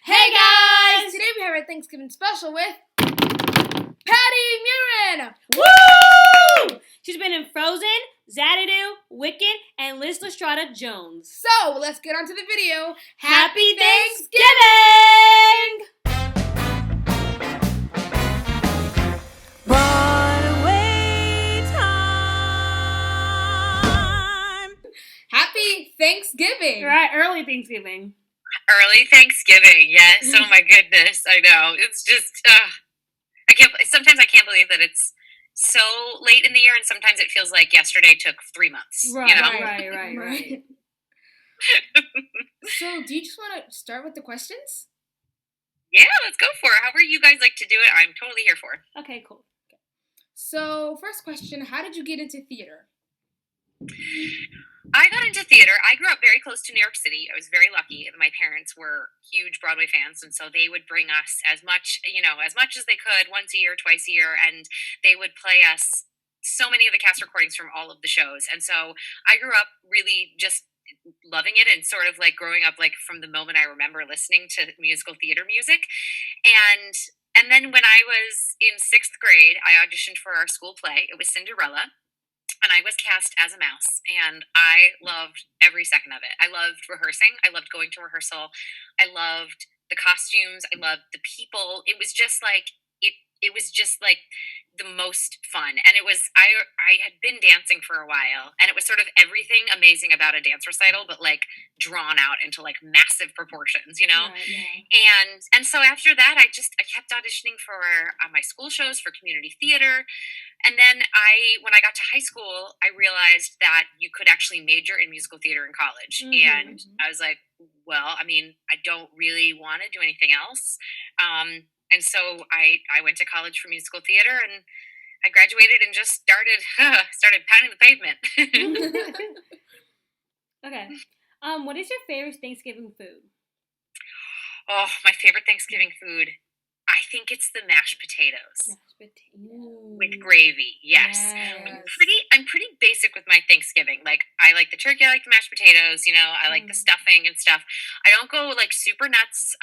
Hey guys! Today we have our Thanksgiving special with Patti Murin! Woo! She's been in Frozen, Xanadu, Wicked, and Liz Lestrada Jones. So, let's get on to the video. Happy Thanksgiving! Broadway time! Happy Thanksgiving! Right, early Thanksgiving. Early Thanksgiving, yes. Oh my goodness, I know. It's just, sometimes I can't believe that it's so late in the year, and sometimes it feels like yesterday took 3 months. Right, you know? right. So, do you just want to start with the questions? Yeah, let's go for it. However you guys like to do it, I'm totally here for it. Okay, cool. So, first question, how did you get into theater? I got into theater. I grew up very close to New York City. I was very lucky. My parents were huge Broadway fans, and so they would bring us as much as they could, once a year, twice a year, and they would play us so many of the cast recordings from all of the shows. And so I grew up really just loving it and sort of like growing up like from the moment I remember listening to musical theater music. And then when I was in 6th grade, I auditioned for our school play. It was Cinderella. And I was cast as a mouse, and I loved every second of it. I loved rehearsing. I loved going to rehearsal. I loved the costumes. I loved the people. It was just like it was just like the most fun. And it was I had been dancing for a while, and it was sort of everything amazing about a dance recital, but like drawn out into like massive proportions, you know? Right, yeah. And so after that, I kept auditioning for my school shows for community theater. And then when I got to high school, I realized that you could actually major in musical theater in college. Mm-hmm. And I was like, well, I mean, I don't really want to do anything else. And so I went to college for musical theater, and I graduated and just started pounding the pavement. Okay. What is your favorite Thanksgiving food? Oh, my favorite Thanksgiving food. I think it's the mashed potatoes. Mashed potatoes. With gravy, yes. I'm pretty basic with my Thanksgiving. Like, I like the turkey, I like the mashed potatoes, I like the stuffing and stuff. I don't go, like, super nuts.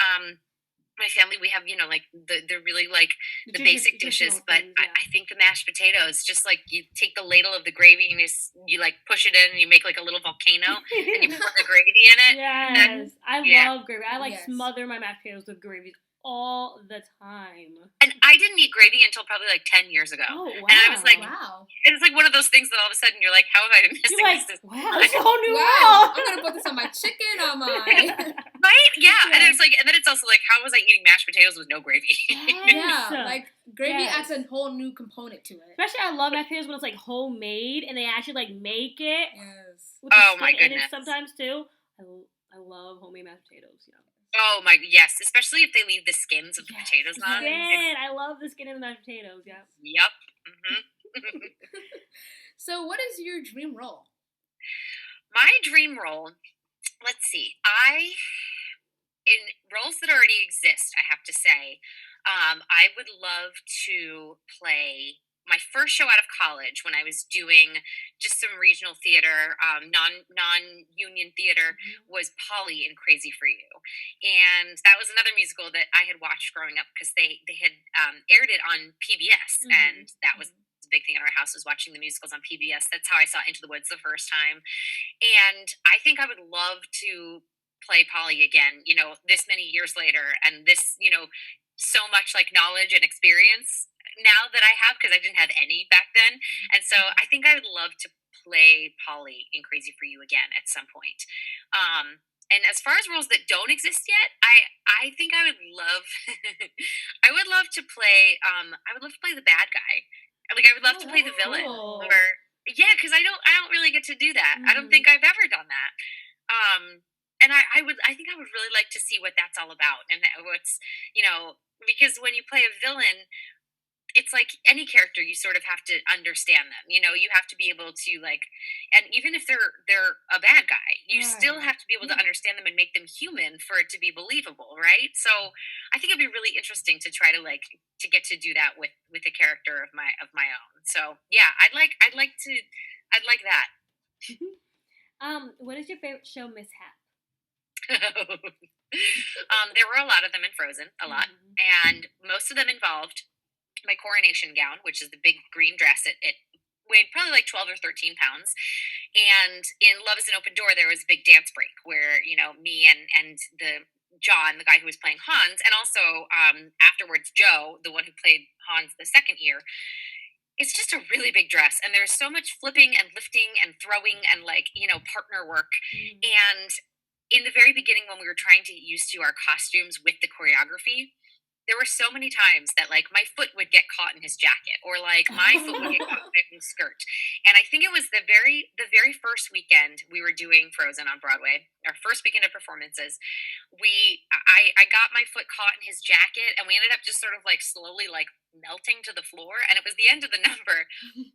My family, we have, like, the really, like, the basic dishes, but things, yeah. I think the mashed potatoes, just, like, you take the ladle of the gravy and you like, push it in and you make, like, a little volcano and you put the gravy in it. Yes, I love gravy. I, smother my mashed potatoes with gravy all the time. And I didn't eat gravy until probably like 10 years ago. Oh, wow. And I was like, wow. It's like one of those things that all of a sudden you're like, how have I been missing this? Wow, it's a whole new world. I'm going to put this on my chicken, on my... Right? Yeah. And it's like, and then it's also like, how was I eating mashed potatoes with no gravy? Yeah, like gravy adds a whole new component to it. Especially I love mashed potatoes when it's like homemade and they actually like make it. Yes. With the my in goodness. it sometimes too. I love homemade mashed potatoes, Oh my, yes, especially if they leave the skins of the potatoes on. I love the skin of the mashed potatoes, yeah. Yep. Mm-hmm. So what is your dream role? My dream role, let's see, in roles that already exist, I have to say, I would love to play my first show out of college when I was doing just some regional theater, non-union theater, was Polly in Crazy for You. And that was another musical that I had watched growing up because they had aired it on PBS. And that was the big thing in our house, was watching the musicals on PBS. That's how I saw Into the Woods the first time. And I think I would love to play Polly again, this many years later. And this, so much like knowledge and experience now that I have, because I didn't have any back then. And so I think I would love to play Polly in Crazy for You again at some point. And as far as roles that don't exist yet, I think I would love I would love to play the bad guy. Like, I would love to play the villain. Cool. Because I don't really get to do that. I don't think I've ever done that. And I think I would really like to see what that's all about, and what's, because when you play a villain, it's like any character, you sort of have to understand them. You have to be able to, like, and even if they're a bad guy, you still have to be able to understand them and make them human for it to be believable, right? So I think it'd be really interesting to try to get to do that with a character of my own. So yeah, I'd like that. What is your favorite show mishap? There were a lot of them in Frozen, a lot, Mhm. and most of them involved my coronation gown, which is the big green dress. It weighed probably like 12 or 13 pounds. And in Love is an Open Door, there was a big dance break where, me and the John, the guy who was playing Hans, and also afterwards Joe, the one who played Hans the second year, it's just a really big dress. And there's so much flipping and lifting and throwing and like, partner work. Mhm. And in the very beginning, when we were trying to get used to our costumes with the choreography, there were so many times that like my foot would get caught in his jacket or like my foot would get caught in his skirt. And I think it was the very first weekend we were doing Frozen on Broadway, our first weekend of performances. I got my foot caught in his jacket and we ended up just sort of like slowly like melting to the floor, and it was the end of the number.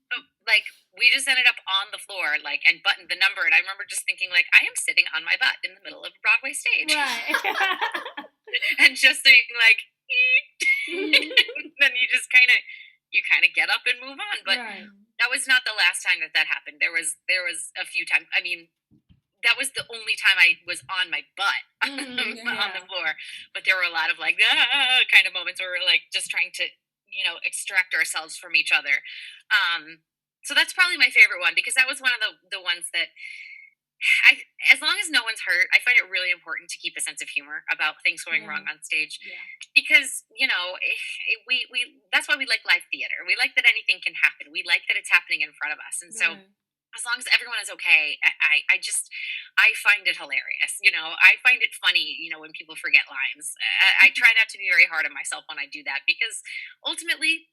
So, like, we just ended up on the floor like and buttoned the number, and I remember just thinking like I am sitting on my butt in the middle of a Broadway stage. Right. And just saying like Mhm. then you kind of get up and move on. But Right. that was not the last time that happened. There was a few times. I mean, that was the only time I was on my butt Mhm. on the Yeah. floor. But there were a lot of like kind of moments where we're like just trying to extract ourselves from each other. So that's probably my favorite one because that was one of the ones that I, as long as no one's hurt, I find it really important to keep a sense of humor about things going Yeah. wrong on stage Yeah. because we that's why we like live theater. We like that anything can happen. We like that it's happening in front of us, and so Right. as long as everyone is okay, I find it hilarious. I find it funny. When people forget lines, I try not to be very hard on myself when I do that because ultimately,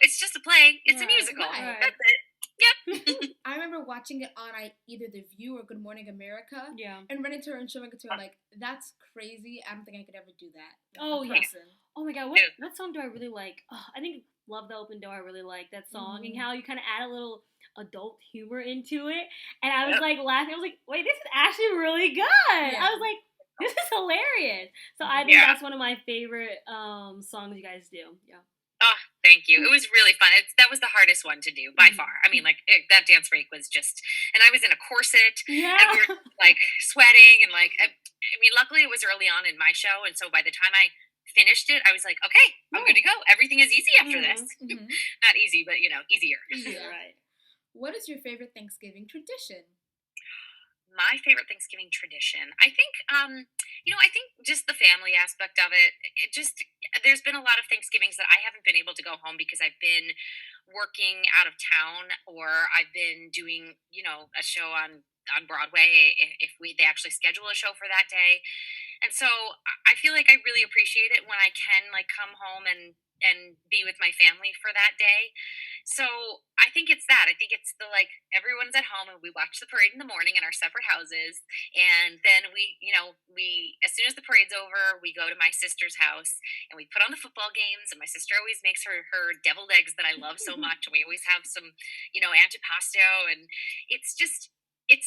it's just a play. It's a Right. musical. Right. That's it. Yep. I remember watching it on either The View or Good Morning America, Yeah. and running to her and showing it to her like, "That's crazy. I don't think I could ever do that." Like, Oh, a yeah. person. Oh my god, what song do I really like? Oh, I think Love the Open Door, I really like that song, and Mhm. how you kind of add a little adult humor into it. And I was Yep. like laughing. I was like, wait, this is actually really good. Yeah. I was like, this is hilarious. So I think Yeah. that's one of my favorite songs you guys do. Yeah. Oh, thank you. It was really fun. That was the hardest one to do by Mhm. far. I mean, like that dance break was just, and I was in a corset, Yeah. and we were like sweating, and like, I mean, luckily it was early on in my show, and so by the time I finished it, I was like, okay, I'm good to go. Everything is easy after this. Mhm. Not easy, but easier. Yeah, Yeah. right. What is your favorite Thanksgiving tradition? My favorite Thanksgiving tradition. I think just the family aspect of it. It just there's been a lot of Thanksgivings that I haven't been able to go home because I've been working out of town or I've been doing, a show on Broadway if they actually schedule a show for that day. And so I feel like I really appreciate it when I can like come home and be with my family for that day. So I think it's that. I think it's the like everyone's at home and we watch the parade in the morning in our separate houses, and then we as soon as the parade's over, we go to my sister's house and we put on the football games. And my sister always makes her deviled eggs that I love so much, and we always have some antipasto, and it's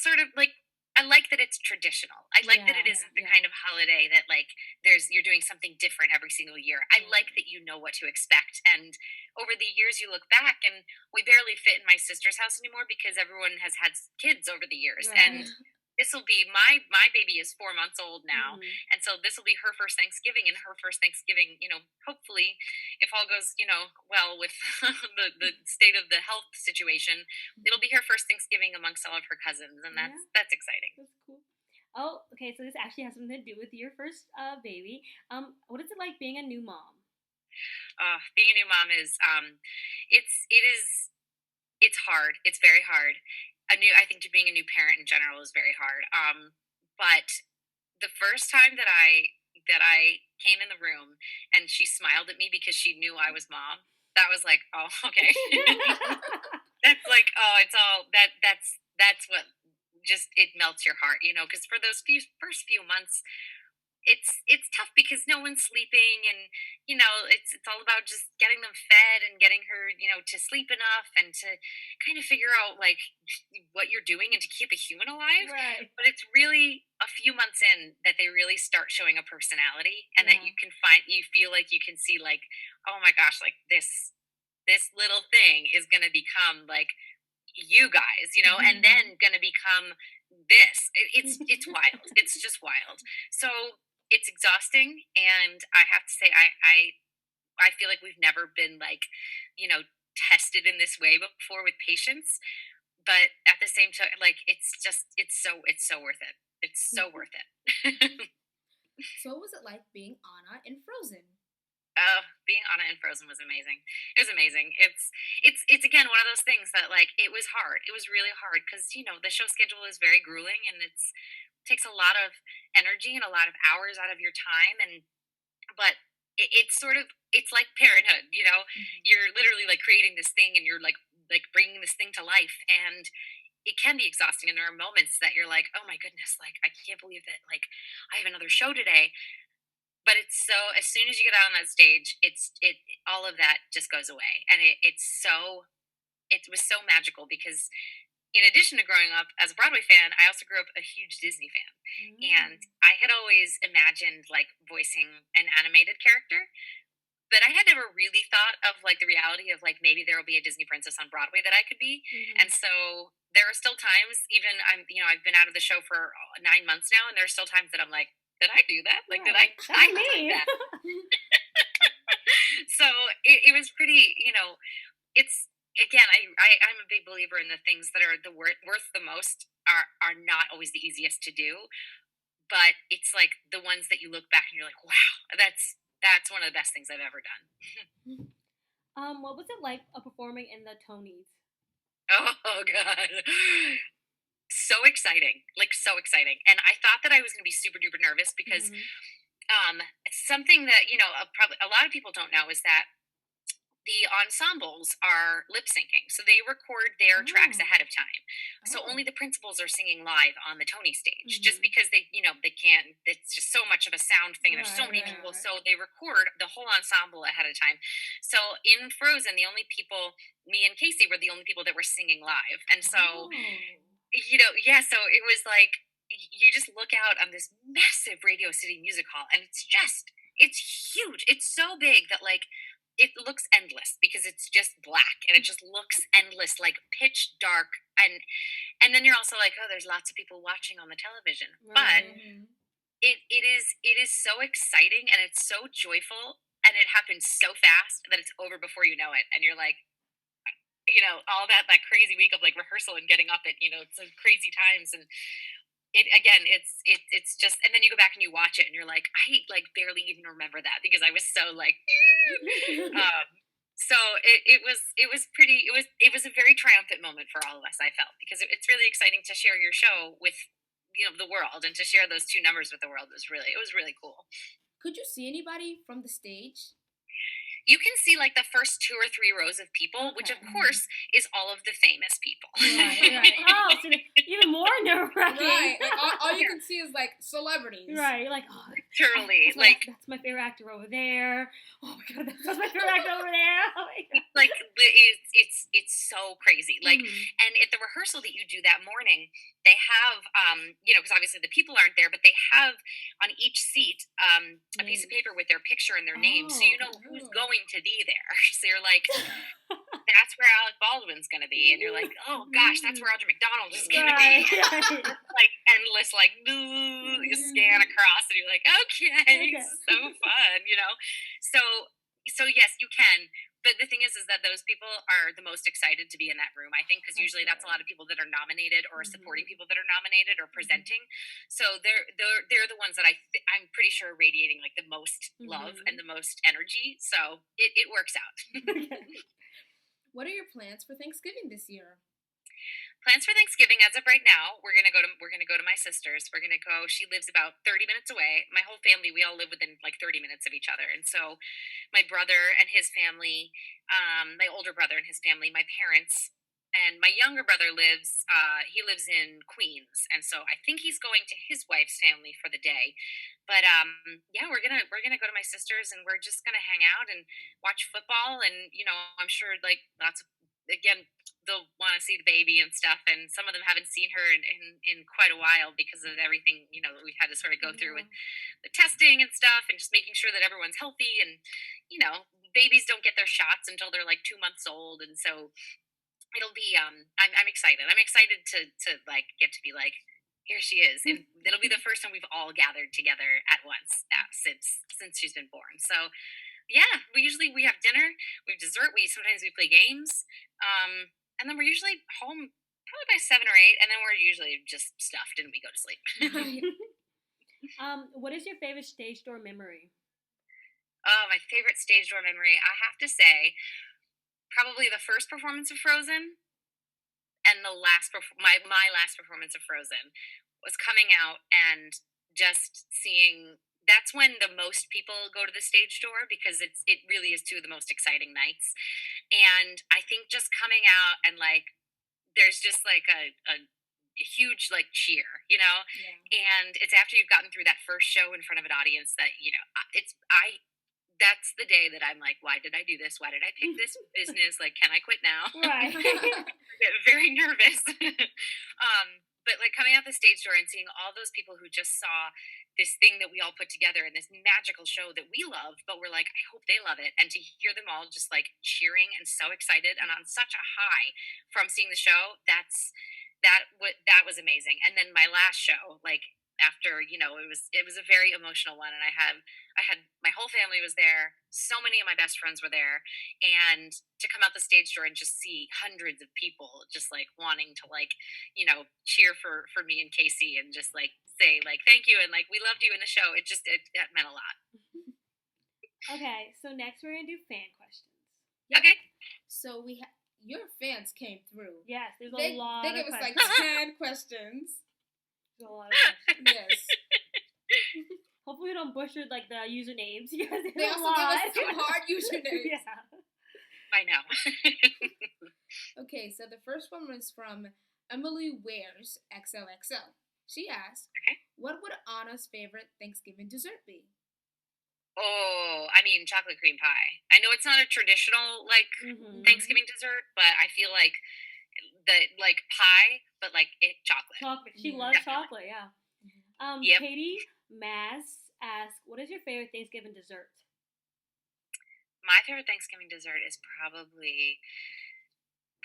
sort of like I like that it's traditional. I like that it Yeah. isn't the Yeah. kind of holiday that like you're doing something different every single year. I like that you know what to expect. And over the years you look back and we barely fit in my sister's house anymore because everyone has had kids over the years. Right. And this will be my baby is 4 months old now, Mhm. and so this will be her first Thanksgiving, and her first Thanksgiving, hopefully, if all goes, well with the state of the health situation, it'll be her first Thanksgiving amongst all of her cousins, and Yeah. that's exciting. That's cool. Oh, okay. So this actually has something to do with your first baby. What is it like being a new mom? Being a new mom is it's hard. It's very hard. I think to being a new parent in general is very hard. But the first time that I came in the room and she smiled at me because she knew I was mom, that was like, oh, okay. That's like, oh, it's all that's what just it melts your heart, because for those first few months it's tough because no one's sleeping, and it's all about just getting them fed and getting her to sleep enough and to kind of figure out like what you're doing and to keep a human alive. Right. But it's really a few months in that they really start showing a personality, and that Yeah. you feel like you can see like, oh my gosh, like this little thing is going to become like you guys, and then going to become this. It's wild. It's just wild. So it's exhausting, and I have to say, I feel like we've never been like, tested in this way before with patience. But at the same time, like it's so worth it. It's so worth it. So what was it like being Anna in Frozen? Being Anna in Frozen was amazing. It was amazing. It's again one of those things that like it was hard. It was really hard because the show schedule is very grueling and takes a lot of energy and a lot of hours out of your time. But it's sort of it's like parenthood. Hmm. You're literally like creating this thing and you're like bringing this thing to life, and it can be exhausting. And there are moments that you're like, oh my goodness, like I can't believe that like I have another show today. But it's so as soon as you get out on that stage, it all of that just goes away, and it was so magical because in addition to growing up as a Broadway fan, I also grew up a huge Disney fan, and Mm. I had always imagined like voicing an animated character, but I had never really thought of like the reality of like maybe there will be a Disney princess on Broadway that I could be, and Hmm. so there are still times even I've been out of the show for 9 months now, and there are still times that I'm like, did I do that? Like, did I Right. I That's look like me. that? So it was pretty, it's again, I'm a big believer in the things that are the worth the most are not always the easiest to do, but it's like the ones that you look back and you're like, wow, that's one of the best things I've ever done. What was it like performing in the Tonys? Oh god. So exciting. Like so exciting. And I thought that I was going to be super duper nervous because Hmm. something that, probably a lot of people don't know is that the ensembles are lip syncing. So they record their tracks Oh. ahead of time. So Oh. only the principals are singing live on the Tony stage just Hmm. because they can't, it's just so much of a sound thing and there's so Right, many right, people. right. So they record the whole ensemble ahead of time. So in Frozen, the only people, me and Casey were the only people that were singing live. And so, Oh. yeah, so it was like you just look out on this massive Radio City Music Hall and it's huge. It's so big that like it looks endless because it's just black and it just looks endless, like pitch dark. And then you're also like, oh, there's lots of people watching on the television. But Right. Hmm. it is so exciting and it's so joyful and it happens so fast that it's over before you know it. And you're like, all that crazy week of like rehearsal and getting up at, some crazy times. And it again, it's just, and then you go back and you watch it and you're like, I like barely even remember that because I was so like, um, so it was a very triumphant moment for all of us. I felt because it's really exciting to share your show with the world, and to share those two numbers with the world it was really cool. Could you see anybody from the stage? You can see like the first two or three rows of people, which of Okay. Hmm. course is all of the famous people. Right, right. Oh, so even more nerve wracking. Right. Like all you Yeah, can see is like celebrities. Right. You're like, oh, literally, like that's my favorite actor over there. Oh my god, that's my favorite actor over there. Oh my god. it's like it's so crazy. Like, Hmm. and at the rehearsal that you do that morning, they have because obviously the people aren't there, but they have on each seat a piece of Names. paper with their picture and their name, so you Oh. know who's Oh. going to be there. So you're like, that's where Alec Baldwin's going to be, and you're like, oh gosh, that's where Mhm. Audra McDonald is going to be. Right. Right. Like endless, like you scan across, and you're like, okay, Okay. so fun. So yes, you can. But the thing is that those people are the most excited to be in that room, I think, because That's usually that's a lot good. of people that are nominated or supporting Hmm. people that are nominated or Hmm. presenting. So they're the ones that I'm pretty sure are radiating like the most love and Hmm. the most energy. So it works out. Okay. What are your plans for Thanksgiving this year? Plans for Thanksgiving as of right now, we're gonna go to my sister's. We're gonna go. She lives about 30 minutes away. My whole family, we all live within like 30 minutes of each other, and so my brother and his family, my older brother and his family, my parents, and my younger brother lives. He lives in Queens, and so I think he's going to his wife's family for the day. But yeah, we're gonna go to my sister's, and we're just gonna hang out and watch football, and I'm sure like lots of again they'll want to see the baby and stuff, and some of them haven't seen her in quite a while because of everything that we've had to sort of go through with Yeah. the testing and stuff, and just making sure that everyone's healthy. And babies don't get their shots until they're like 2 months old, and so it'll be I'm excited. I'm excited to like get to be like here she is, and it'll be the first time we've all gathered together at once since she's been born. So yeah, we have dinner, we have dessert, we play games, and then we're usually home probably by 7 or 8, and then we're usually just stuffed and we go to sleep. Right. What is your favorite stage door memory? Oh, my favorite stage door memory, I have to say, probably the first performance of Frozen and my last performance of Frozen was coming out and just seeing. That's when the most people go to the stage door because it really is two of the most exciting nights, and I think just coming out and like there's just like a huge like cheer, Yeah. and it's after you've gotten through that first show in front of an audience that it's I that's the day that I'm like, why did I do this? Why did I pick this business? Like, can I quit now? Right. Get very nervous. But like coming out the stage door and seeing all those people who just saw this thing that we all put together and this magical show that we love, but we're like, I hope they love it. And to hear them all just like cheering and so excited and on such a high from seeing the show, that was amazing. And then my last show, like after it was a very emotional one, and I had my whole family was there, so many of my best friends were there, and to come out the stage door and just see hundreds of people just like wanting to like cheer for me and Casey and just like say like thank you and like we loved you in the show, that meant a lot. Okay, so next we're gonna do fan questions. Yep. Okay. So your fans came through. Yes, there's a They lot gave of us like questions. 10 questions. There's a lot of questions. Yes. Hopefully we don't butcher like the usernames because They there's a also gave lot. us some hard usernames. Yeah. I know. Okay, so the first one was from Emily Wares XOXO. She asked, Okay. what would Anna's favorite Thanksgiving dessert be? Oh, I mean chocolate cream pie. I know it's not a traditional like Mhm. Thanksgiving dessert, but I feel like the like pie, but like chocolate. Chocolate. She Yeah. loves Definitely. chocolate. Yeah. Yep. Katie Maz asked, "What is your favorite Thanksgiving dessert?" My favorite Thanksgiving dessert is probably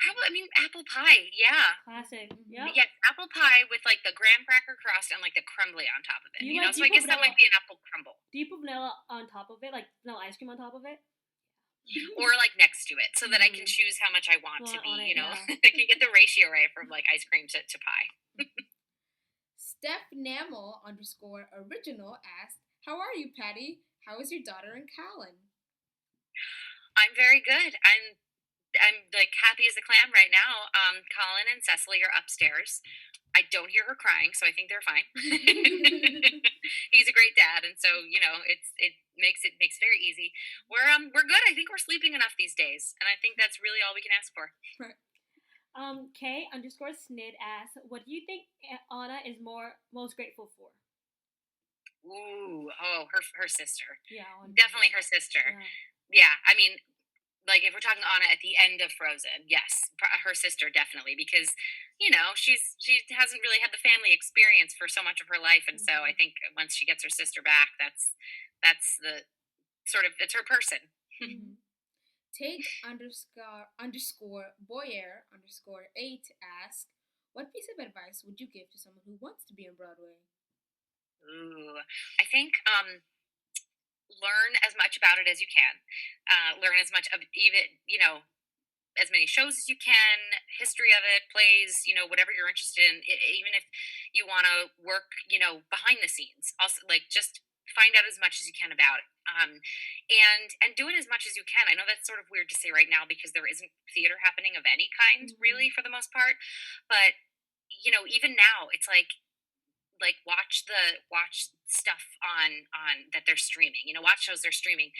I mean apple pie. Yeah. Classic. Mhm. Yep. Yes, apple pie with like the graham cracker crust and like the crumbly on top of it. You You like know, so I deep guess that vanilla? might be an apple crumble. Do you put vanilla on top of it, like vanilla ice cream on top of it? Or like next to it so that I can Mhm. choose how much I want to Want on be, it, yeah. I can get the ratio right from like ice cream to pie. Steph Namel _original asked, how are you, Patty? How is your daughter and Callan? I'm very good. I'm like happy as a clam right now. Colin and Cecily are upstairs. I don't hear her crying, so I think they're fine. He's a great dad, and so it makes it very easy. We're good. I think we're sleeping enough these days, and I think that's really all we can ask for. K_snid asks, "What do you think Anna is most grateful for?" Ooh, oh, her sister, Yeah, definitely her sister. Yeah, I mean, like if we're talking Anna at the end of Frozen, yes, her sister definitely because she hasn't really had the family experience for so much of her life, and so I think once she gets her sister back, that's the sort of it's her person. Mhm. Take _underscore Boyer _8 ask, what piece of advice would you give to someone who wants to be on Broadway? Ooh, I think learn as much about it as you can. Learn as much of even as many shows as you can, history of it, plays, whatever you're interested in. Even if you want to work, behind the scenes, also like just find out as much as you can about it. And do it as much as you can. I know that's sort of weird to say right now because there isn't theater happening of any kind, really, for the most part. But even now, it's like watch stuff on that they're streaming. Watch shows they're streaming.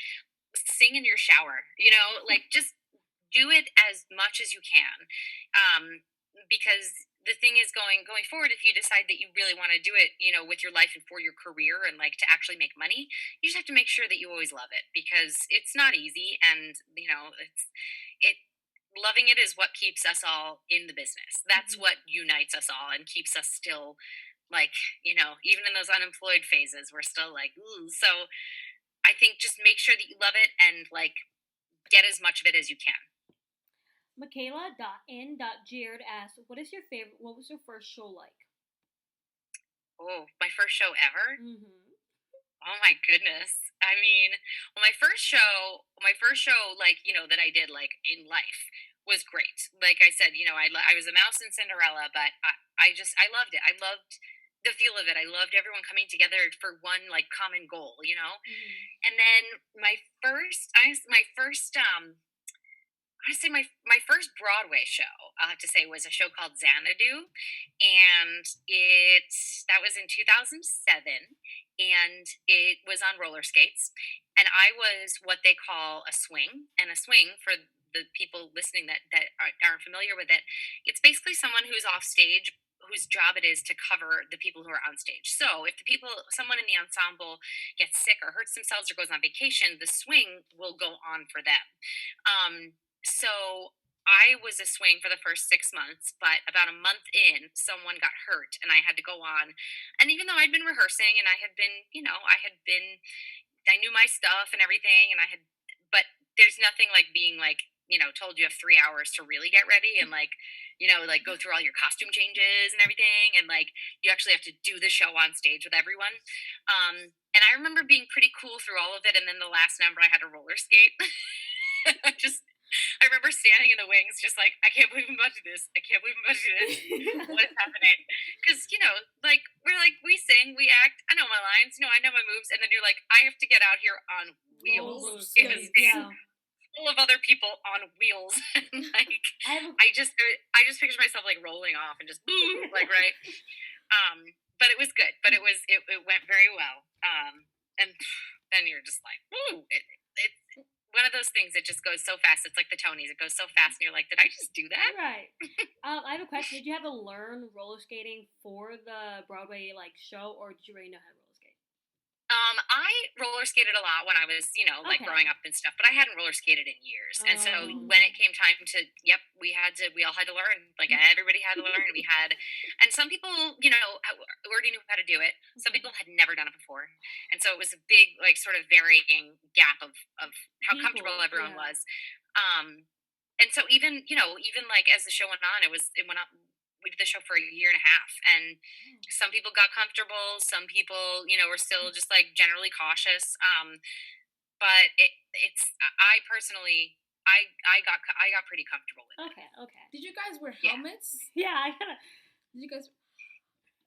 Sing in your shower. Like just do it as much as you can, because the thing is going forward, if you decide that you really want to do it with your life and for your career and like to actually make money, you just have to make sure that you always love it because it's not easy, and it loving it is what keeps us all in the business. That's what unites us all and keeps us still like even in those unemployed phases we're still like ooh. So I think just make sure that you love it and like get as much of it as you can. Michaela.n.jared asks, "What was your first show like?" Oh, my first show ever? Mm-hmm. Oh my goodness. I mean, well, my first show, like, that I did, like, in life was great. Like I said, I was a mouse in Cinderella, but I loved it. I loved the feel of it. I loved everyone coming together for one, like, common goal. Mm-hmm. And then I say my first Broadway show, I have to say, was a show called Xanadu, and that was in 2007, and it was on roller skates, and I was what they call a swing, and a swing for the people listening that aren't familiar with it, it's basically someone who's off stage whose job it is to cover the people who are on stage. So if someone in the ensemble gets sick or hurts themselves or goes on vacation, the swing will go on for them. So I was a swing for the first 6 months, but about a month in, someone got hurt and I had to go on. And even though I'd been rehearsing and I knew my stuff and everything, but there's nothing like being like, told you have 3 hours to really get ready and like go through all your costume changes and everything. And like, you actually have to do the show on stage with everyone. And I remember being pretty cool through all of it. And then the last number, I had to roller skate. just I remember standing in the wings, just like, I can't believe I'm about to do this. I can't believe I'm about to do this. What is happening? Because, like, we sing, we act. I know my lines, I know my moves. And then you're like, I have to get out here on Roller wheels in a skates, stage yeah. full of other people on wheels. And like, I have a, I just picture myself like rolling off and just, like, right. But it was good. But it went very well. And then you're just like, ooh, it's one of those things that just goes so fast. It's like the Tonys. It goes so fast, and you're like, did I just do that? right. I have a question. Did you have to learn roller skating for the Broadway like show, or did you already know how to roller skate? I roller skated a lot when I was, like Okay. growing up and stuff, but I hadn't roller skated in years. And so when it came time to, yep, we all had to learn. Like everybody had to learn. And some people, already knew how to do it. Some people had never done it before. And so it was a big, like, sort of varying gap of how comfortable People, everyone yeah. was. And so even like as the show went on, it went up. We did the show for a year and a half, and some people got comfortable. Some people, were still just like generally cautious. But I personally, I got pretty comfortable with it. Okay, okay. Did you guys wear Yeah. helmets? Yeah, I kind of. Did you guys?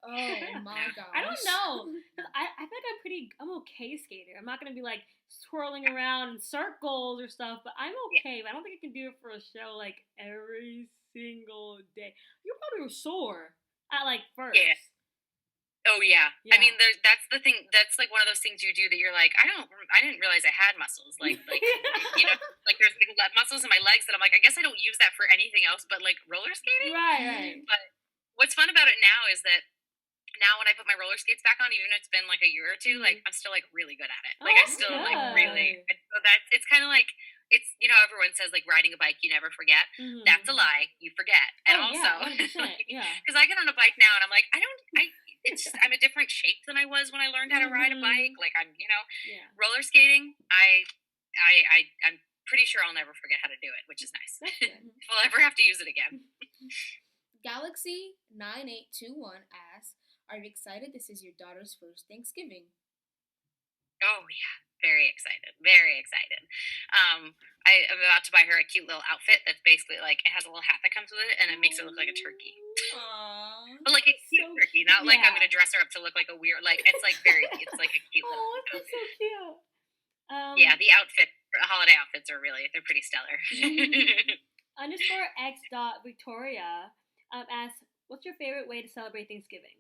Oh my gosh! I don't know. 'Cause I feel like I'm okay skater. I'm not gonna be like swirling around in circles or stuff, but I'm okay. But I don't think I can do it for a show like every single day. You probably were sore at like first. Yeah. Oh yeah. Yeah. I mean, that's the thing. That's like one of those things you do that you're like, I didn't realize I had muscles. Like like there's like muscles in my legs that I'm like, I guess I don't use that for anything else but like roller skating. Right. But what's fun about it now is that now when I put my roller skates back on, even if it's been like a year or two, like I'm still like really good at it. Like I that's still like good. really. So it's kind of like everyone says like riding a bike you never forget. Mhm. That's a lie. You forget. And Oh, also, yeah, 100%, yeah. because I get on a bike now and I'm like, I'm a different shape than I was when I learned how to ride a bike. Like Yeah. roller skating. I'm pretty sure I'll never forget how to do it, which is nice. That's good. If I'll ever have to use it again. Galaxy 9821 asks, "Are you excited? This is your daughter's first Thanksgiving." Oh yeah, very excited, very excited. I am about to buy her a cute little outfit that's basically like it has a little hat that comes with it, and it makes her look like a turkey. Aww. But like a cute turkey, not like I'm gonna dress her up to look like a weird. Like it's like it's like a cute little. Oh, that's so cute. Yeah, the holiday outfits they're pretty stellar. Underscore X dot Victoria asks, what's your favorite way to celebrate Thanksgiving?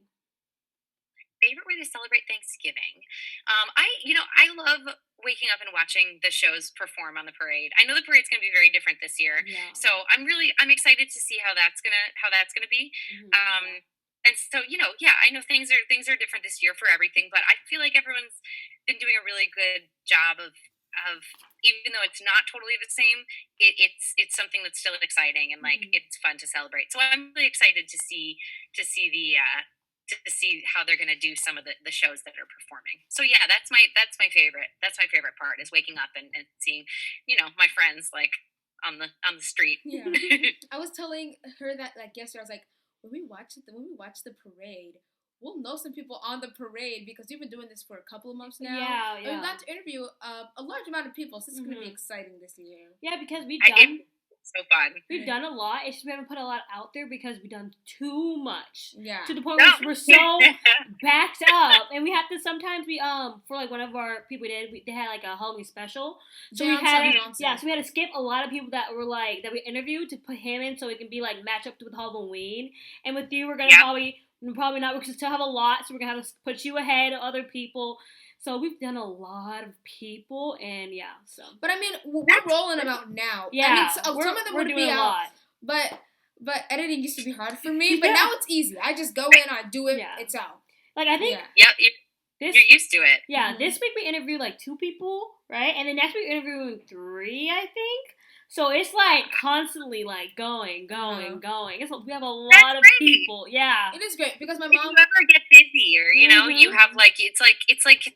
Favorite way to celebrate Thanksgiving? I love waking up and watching the shows perform on the parade. I know the parade's gonna be very different this year, Yeah. so I'm excited to see how that's gonna be. Mhm. And so yeah, I know things are different this year for everything, but I feel like everyone's been doing a really good job of even though it's not totally the same, it's something that's still exciting and like it's fun to celebrate. So I'm really excited to see the to see how they're going to do some of the shows that are performing. So yeah, that's my favorite. That's my favorite part is waking up and seeing, my friends like on the street. Yeah. I was telling her that like yesterday. I was like, when we watch the parade, we'll know some people on the parade because we've been doing this for a couple of months now. Yeah, And we got to interview a large amount of people, so it's going to be exciting this year. Yeah, because It's so fun. We've done a lot. It's just we haven't put a lot out there because we've done too much. Yeah. To the point where we're so backed up, and we have to sometimes for like one of our people they had like a Halloween special, so we had to skip a lot of people that were like that we interviewed to put him in so it can be like match up with Halloween. And with you, we're gonna probably not. We're gonna still have a lot, so we're gonna have to put you ahead of other people. So we've done a lot of people, and so. But I mean, we're rolling them out now. Yeah, I mean, some of them would be out, but editing used to be hard for me. But now it's easy. I just go in, I do it, it's out. Like I think, you're used to it. Yeah, this week we interviewed like 2 people, right? And then next week we're interviewing 3, I think. So it's like constantly like going. We have a lot of people. Yeah, it is great because my mom. If you ever get busy, or you have like it's like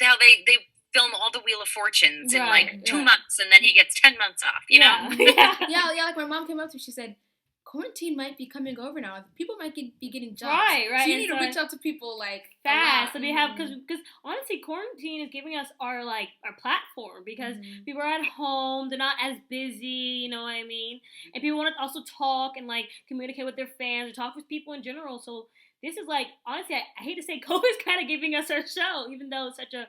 how they film all the Wheel of Fortunes in like 2 months, and then he gets 10 months off. You know? Yeah. Like my mom came up to me, she said, quarantine might be coming over now. People might be getting jobs. Right. So you need to reach out to people like fast. So they have because honestly, quarantine is giving us our platform because people are at home. They're not as busy. You know what I mean? And people want to also talk and like communicate with their fans or talk with people in general. So this is like honestly, I hate to say, COVID's kind of giving us our show, even though it's such a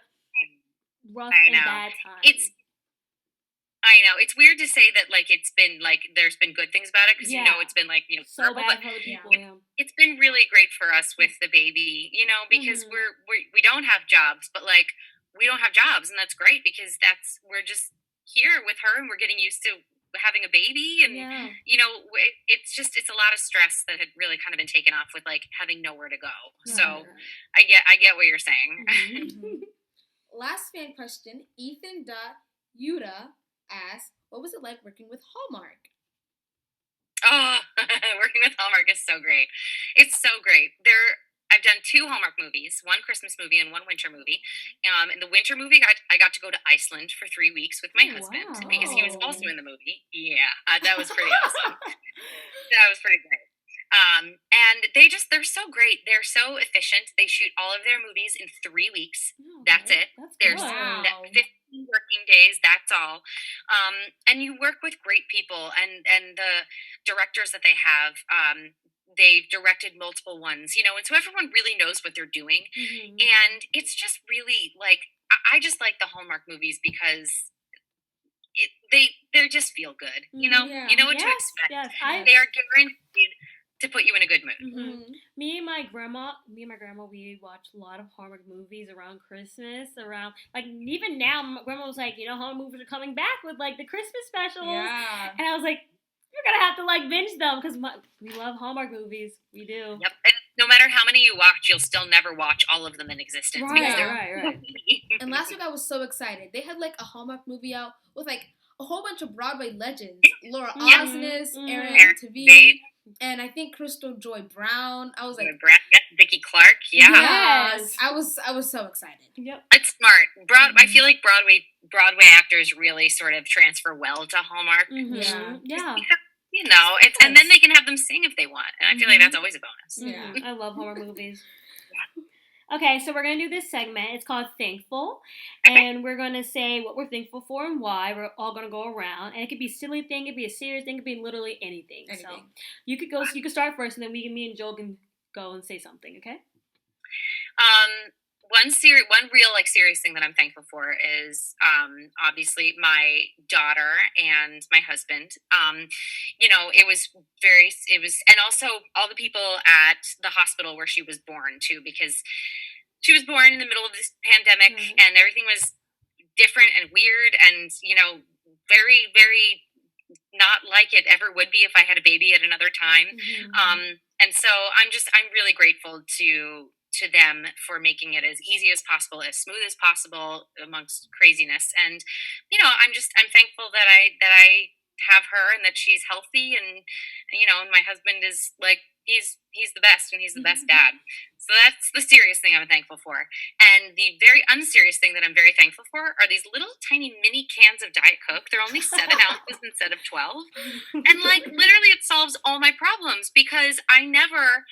rough and bad time. I know. It's weird to say that, like, it's been, like, there's been good things about it, because, it's been, like, so terrible, bad for other people, it's been really great for us with the baby, because we don't have jobs, but, like, we don't have jobs, and that's great, because we're just here with her, and we're getting used to having a baby, and, it's a lot of stress that had really kind of been taken off with, like, having nowhere to go. So, I get what you're saying. Last fan question, Ethan.Yuta asks, what was it like working with Hallmark? Oh, working with Hallmark is so great. It's so great. I've done 2 Hallmark movies, 1 Christmas movie and 1 winter movie. In the winter movie, I got to go to Iceland for 3 weeks with my husband because he was also in the movie. Yeah, that was pretty awesome. That was pretty great. And they're so great. They're so efficient. They shoot all of their movies in 3 weeks. That's it. There's 15 working days. That's all. And you work with great people, and the directors that they have. They've directed multiple ones, and so everyone really knows what they're doing. And it's just really like I just like the Hallmark movies because they just feel good. You know what to expect. Yes, they are guaranteed to put you in a good mood. Me and my grandma, we watch a lot of Hallmark movies around Christmas. Around like even now, my grandma was like, Hallmark movies are coming back with like the Christmas specials. Yeah. And I was like, you're gonna have to like binge them because we love Hallmark movies. We do. Yep. And no matter how many you watch, you'll still never watch all of them in existence. Right. And last week I was so excited. They had like a Hallmark movie out with like a whole bunch of Broadway legends: Laura Osnes, Erin Tveit. And I think Crystal Joy Brown. I was like, Vicki Clark. Yeah. Yes. I was so excited. Yep. It's smart. I feel like Broadway actors really sort of transfer well to Hallmark. Yeah. And then they can have them sing if they want, and I feel like that's always a bonus. Yeah. I love Hallmark movies. Okay, so we're going to do this segment. It's called Thankful. And we're going to say what we're thankful for and why. We're all going to go around. And it could be a silly thing. It could be a serious thing. It could be literally anything. So you could go. You could start first, and then me and Joel can go and say something, okay? One real serious thing that I'm thankful for is obviously my daughter and my husband. It was and also all the people at the hospital where she was born too, because she was born in the middle of this pandemic and everything was different and weird and very, very not like it ever would be if I had a baby at another time. And so I'm really grateful to them for making it as easy as possible, as smooth as possible amongst craziness. And, I'm thankful that I have her and that she's healthy and my husband is like, he's the best and he's the best dad. So that's the serious thing I'm thankful for. And the very unserious thing that I'm very thankful for are these little tiny mini cans of Diet Coke. They're only 7 ounces instead of 12. And literally it solves all my problems because I never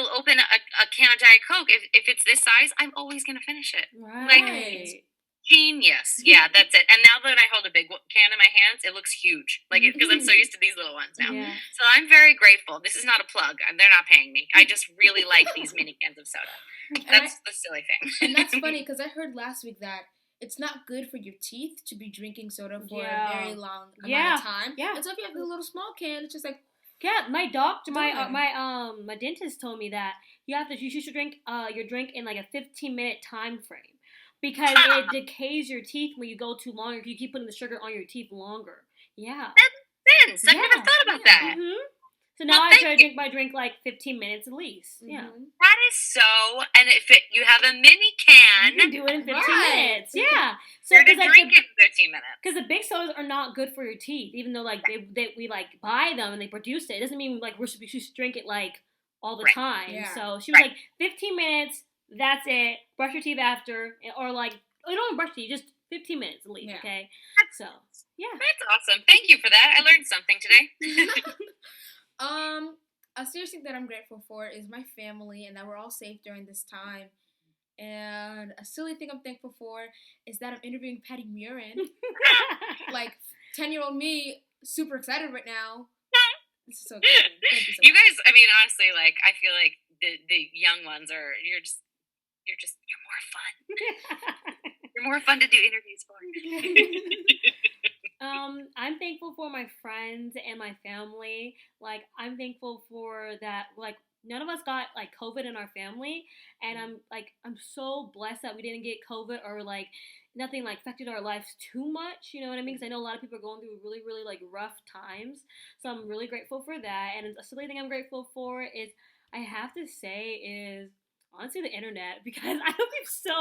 will open a can of Diet Coke. If it's this size, I'm always going to finish it. Right. Genius. Yeah, that's it. And now that I hold a big can in my hands, it looks huge. Because I'm so used to these little ones now. Yeah. So I'm very grateful. This is not a plug. They're not paying me. I just really like these mini cans of soda. That's the silly thing. And that's funny because I heard last week that it's not good for your teeth to be drinking soda for a very long amount of time. Yeah. And so if you have a little small can, it's just like. Yeah, my doctor, my dentist told me that you should drink your drink in like a 15-minute time frame because it decays your teeth when you go too long. If you keep putting the sugar on your teeth longer. Yeah. That makes sense. I never thought about that. Mm-hmm. So now I try to drink my drink like 15 minutes at least. Mm-hmm. Yeah. That is so. And if you have a mini can, you can do it in 15 minutes. Yeah. So you're to drink it in 15 minutes. Because the big sodas are not good for your teeth, even though like we like buy them and they produce it. It doesn't mean like we should drink it like all the time. Yeah. So she was like 15 minutes. That's it. Brush your teeth after, or like you don't even brush your teeth, just 15 minutes at least. Yeah. Okay. So yeah. That's awesome. Thank you for that. I learned something today. A serious thing that I'm grateful for is my family and that we're all safe during this time. And a silly thing I'm thankful for is that I'm interviewing Patti Murin. Like 10-year-old me, super excited right now. This is so exciting. Thank you so much. You guys, I mean, honestly, like I feel like the young ones you're more fun. You're more fun to do interviews for. I'm thankful for my friends and my family. Like, I'm thankful for that, like, none of us got, like, COVID in our family, and I'm so blessed that we didn't get COVID or, like, nothing, like, affected our lives too much, you know what I mean? Because I know a lot of people are going through really, really, like, rough times, so I'm really grateful for that, and a silly thing I'm grateful for is, I have to say, is honestly the internet, because I would be so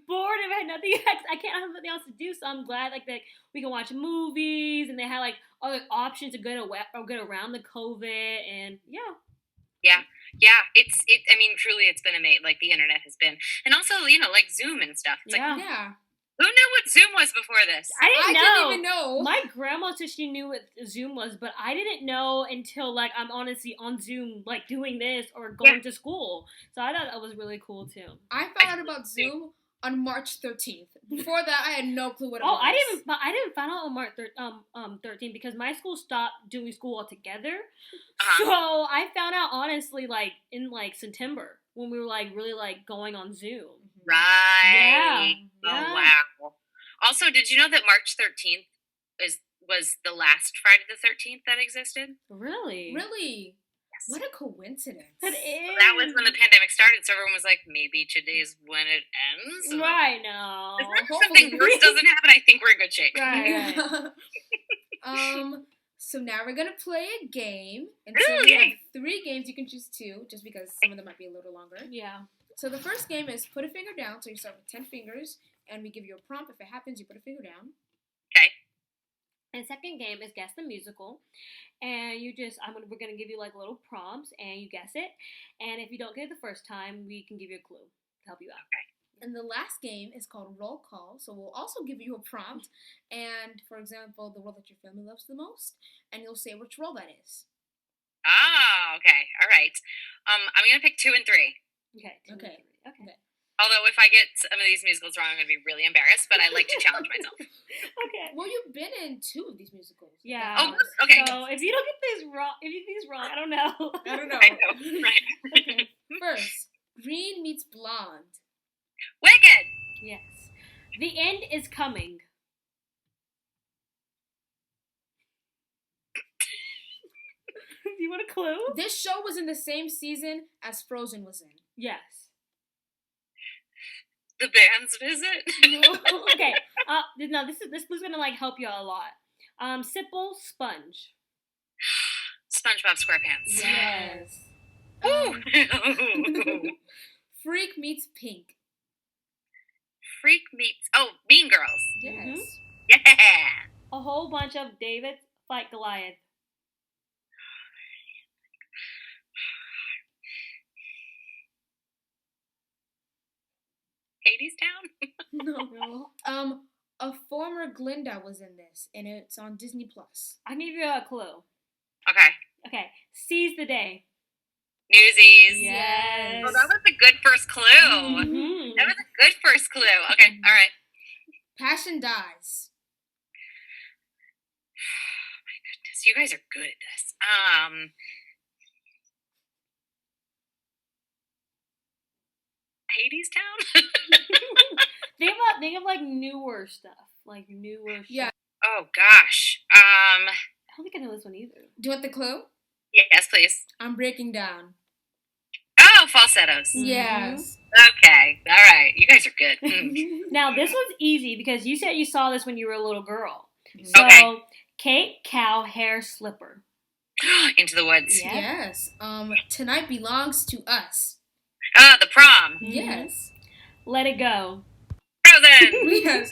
bored if I had nothing. I can't have nothing else to do. So I'm glad like that we can watch movies and they have like other options to get around the COVID and yeah. I mean, truly, it's been amazing. Like the internet has been, and also like Zoom and stuff. It's yeah. Who knew what Zoom was before this? I didn't even know. My grandma said she knew what Zoom was, but I didn't know until, like, I'm honestly on Zoom, like, doing this or going to school. So I thought that was really cool, too. I found out about Zoom on March 13th. Before that, I had no clue what it was. I didn't find out on March 13th because my school stopped doing school altogether. So I found out, honestly, like, in, like, September when we were, like, really, like, going on Zoom. Right. Yeah. Oh, wow. Also, did you know that March 13th was the last Friday the 13th that existed? Really? Really? Yes. What a coincidence. That is. That was when the pandemic started, so everyone was like, maybe today's when it ends. Right, no. If something worse doesn't happen, I think we're in good shape. Right. So now we're going to play a game. And so we have 3 games. You can choose 2, just because some of them might be a little longer. Yeah. So the first game is put a finger down. So you start with 10 fingers, and we give you a prompt. If it happens, you put a finger down. Okay. And second game is guess the musical, and we're gonna give you like little prompts, and you guess it. And if you don't get it the first time, we can give you a clue to help you out. Okay. And the last game is called roll call. So we'll also give you a prompt, and for example, the role that your family loves the most, and you'll say which role that is. Ah, okay, all right. I'm gonna pick 2 and 3. Okay. Okay. Although if I get some of these musicals wrong, I'm going to be really embarrassed, but I like to challenge myself. Okay. Well, you've been in 2 of these musicals. Yeah. Oh, okay. So if you don't get these wrong, I don't know. I don't know. I know, right. Okay. First, green meets blonde. Wicked! Yes. The end is coming. Do you want a clue? This show was in the same season as Frozen was in. Yes. The band's visit? Okay. No, this is gonna like help you out a lot. Simple sponge. SpongeBob SquarePants. Yes. Freak meets pink. Freak meets Mean Girls. Yes. Mm-hmm. Yeah. A whole bunch of Davids fight Goliath. Hades Town? No. A former Glinda was in this, and it's on Disney Plus. I'll give you a clue. Okay. Okay. Seize the day. Newsies. Yes. Oh, that was a good first clue. Mhm. That was a good first clue. Okay, all right. Passion dies. Oh my goodness, you guys are good at this. Hadestown? Think of like newer stuff. Like newer Yeah. stuff. Oh gosh. I don't think I know this one either. Do you want the clue? Yes, please. I'm breaking down. Oh, falsettos. Yes. Okay. All right. You guys are good. Now this one's easy because you said you saw this when you were a little girl. So Okay. Kate Cow hair slipper. Into the woods. Yeah. Yes. Tonight belongs to us. The prom. Mhm. Yes. Let it go. Frozen. Yes.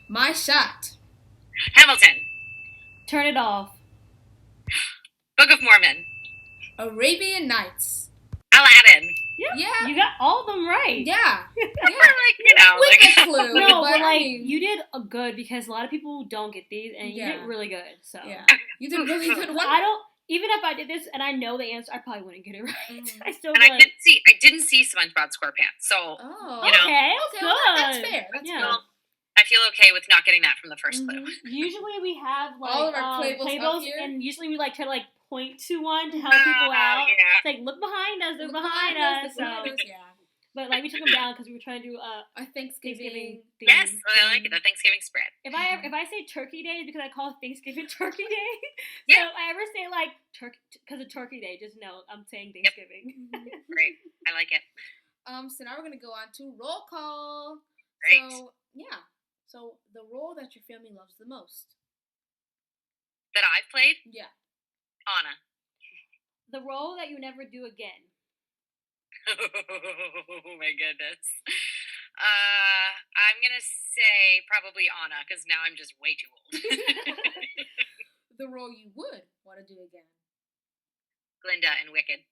My shot. Hamilton. Turn it off. Book of Mormon. Arabian Nights. Aladdin. Yeah. You got all of them right. Yeah. Like, you know, With like, the clue. No, but but like I mean, you did a good because a lot of people don't get these, and you Yeah. did really good. So yeah. You did a really good one. I don't. Even if I did this and I know the answer, I probably wouldn't get it right. Mhm. I still and would. I didn't see SpongeBob SquarePants, so Oh. you know. Okay, Okay, good. well, that's fair. That's Yeah. fair. I feel okay with not getting that from the first clue. Mhm. Usually we have like All of our playbills up here. and usually we like try to like point to one to help people out. Yeah. It's like look behind us, they're Look behind us. look behind So, us, yeah. but like we took them down because we were trying to do A Thanksgiving. Thanksgiving. Yes, theme. I like it. The Thanksgiving spread. If I say Turkey Day, it's because I call it Thanksgiving Turkey Day. Yeah. So if I ever say like turkey because of Turkey Day, just know I'm saying Yep. Thanksgiving. Great. I like it. So now we're gonna go on to roll call. Great. So yeah. So the role that your family loves the most. That I've played? Yeah. Anna. The role that you never do again. Oh my goodness. I'm gonna say probably Anna because now I'm just way too old. The role you would want to do again. Glinda and Wicked.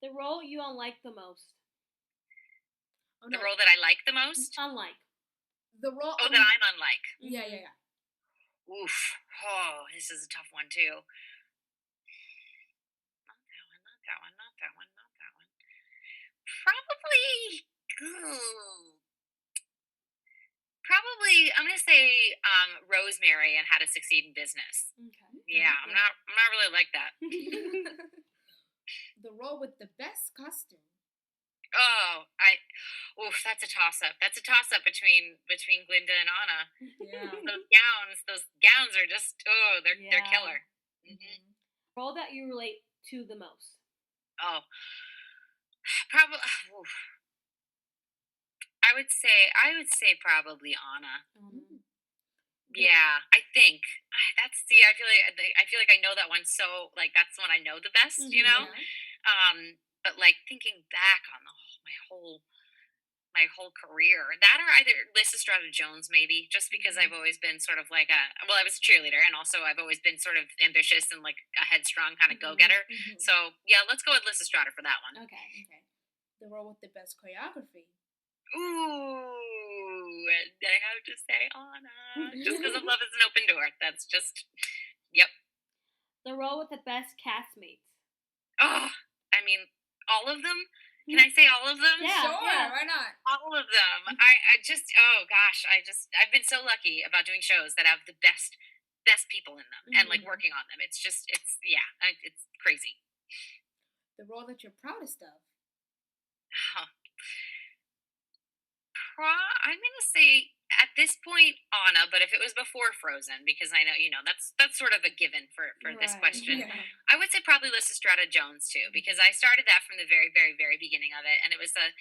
The role you unlike the most. Oh, The no. role that I like the most. Unlike. The role. Oh, that I'm unlike. Yeah, yeah, yeah. Oof. Oh, this is a tough one too. Not that one. Not that one. Not that one. Not that one. Probably. Probably. I'm gonna say Rosemary and How to Succeed in Business. Okay. Yeah, I'm not really like that. The role with the best costume. Oh, that's a toss up. That's a toss up between Glinda and Anna. Yeah. Those gowns are just they're Yeah. killer. Mm-hmm. Role that you relate to the most. Oh, probably. I would say probably Anna. Yeah, I think that's I feel like I know that one, so like that's the one I know the best, you know. Yeah. But like thinking back on my whole career, that or either Liz Estrada Jones maybe, just because I've always been sort of like I was a cheerleader, and also I've always been sort of ambitious and like a headstrong kind of go getter. Mhm. So yeah, let's go with Liz Estrada for that one. Okay. Okay. The role with the best choreography. Ooh, I have to say Anna, just because of Love is an Open Door. That's just, yep. The role with the best castmates. Oh, I mean, all of them. Can I say all of them? Yeah. Sure, why not? All of them. I just, oh gosh, I've been so lucky about doing shows that have the best people in them and like working on them. It's crazy. The role that you're proudest of. I'm gonna say at this point Anna, but if it was before Frozen, because I know that's sort of a given for this Right, question. yeah. I would say probably Liz Estrada Jones too, because I started that from the very, very, very beginning of it, and it was a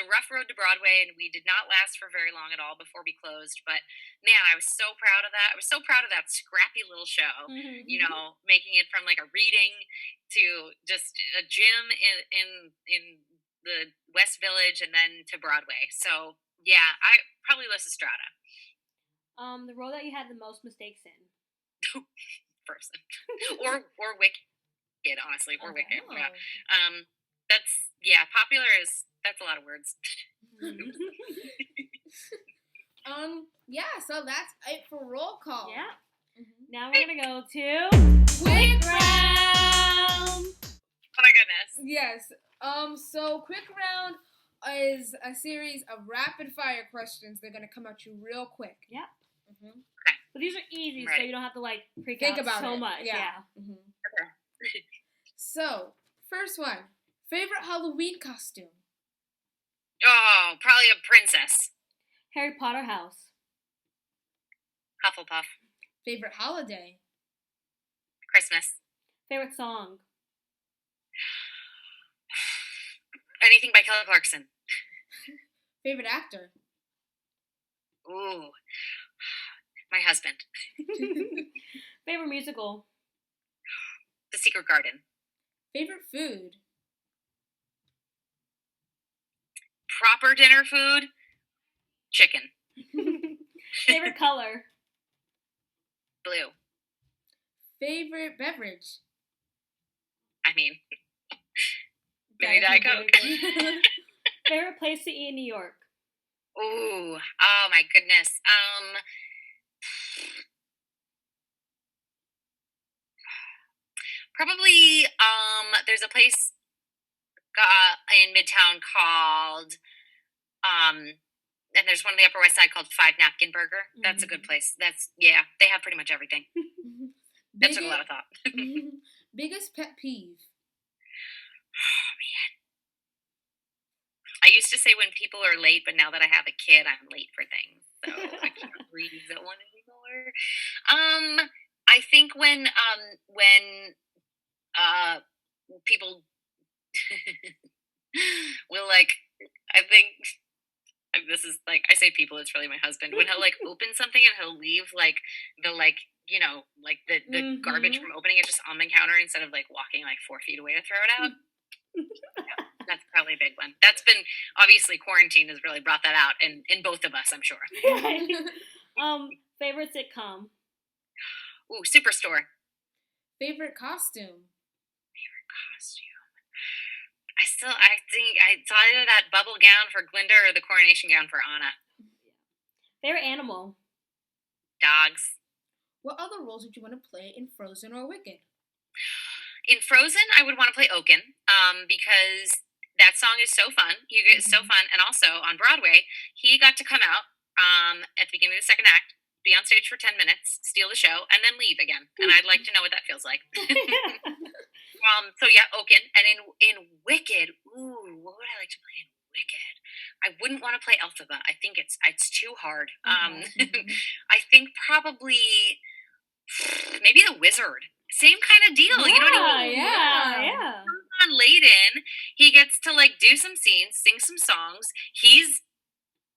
rough road to Broadway, and we did not last for very long at all before we closed. But man, I was so proud of that. I was so proud of that scrappy little show. You know, making it from like a reading to just a gym in the West Village, and then to Broadway. So yeah, I probably Liz Estrada. The role that you had the most mistakes in. Person. or Wicked, honestly, or Okay. Wicked. Yeah. Popular that's a lot of words. Yeah, so that's it for roll call. Yeah. Mhm. Now we're gonna go to Quick round. Oh my goodness. goodness. Yes. So quick round is a series of rapid fire questions. They're gonna come at you real quick. Yeah. Mm-hmm. Okay. But these are easy, so Ready. you don't have to like freak Think out about so it. much. Yeah. Mm-hmm. Okay. So, first one. Favorite Halloween costume? Oh, probably a princess. Harry Potter house. Hufflepuff. Favorite holiday? Christmas. Favorite song. Anything by Kelly Clarkson. Favorite actor? Ooh. My husband. Favorite musical. The Secret Garden. Favorite food? Proper dinner food. Chicken. Favorite color. Blue. Favorite beverage? I mean, maybe Diet Coke. Favorite place to eat in New York. Ooh. Oh my goodness. Probably there's a place in Midtown called and there's one on the Upper West Side called Five Napkin Burger. That's a good place. They have pretty much everything. That took a lot of thought. Biggest pet peeve? Oh man. I used to say when people are late, but now that I have a kid, I'm late for things. So I can't read that one anymore. I think when people will like, I think this is like, I say people, it's really my husband, when he'll like open something and he'll leave like the like the garbage from opening it just on the counter instead of like walking like 4 feet away to throw it out. Yeah, that's probably a big one. That's been, obviously quarantine has really brought that out in both of us, I'm sure. Favorite sitcom. Ooh, Superstore. Favorite costume? I think it's either that bubble gown for Glinda or the coronation gown for Anna. Favorite animal. Dogs. What other roles would you want to play in Frozen or Wicked? In Frozen, I would want to play Oaken, because that song is so fun. It's so fun, and also on Broadway, he got to come out at the beginning of the second act, be on stage for 10 minutes, steal the show, and then leave again. And I'd like to know what that feels like. So yeah, Oaken, and in Wicked, ooh, what would I like to play in Wicked? I wouldn't want to play Elphaba. I think it's too hard. I think probably maybe the Wizard. Same kind of deal, you know what I mean? Yeah. Comes on late in, he gets to like do some scenes, sing some songs. He's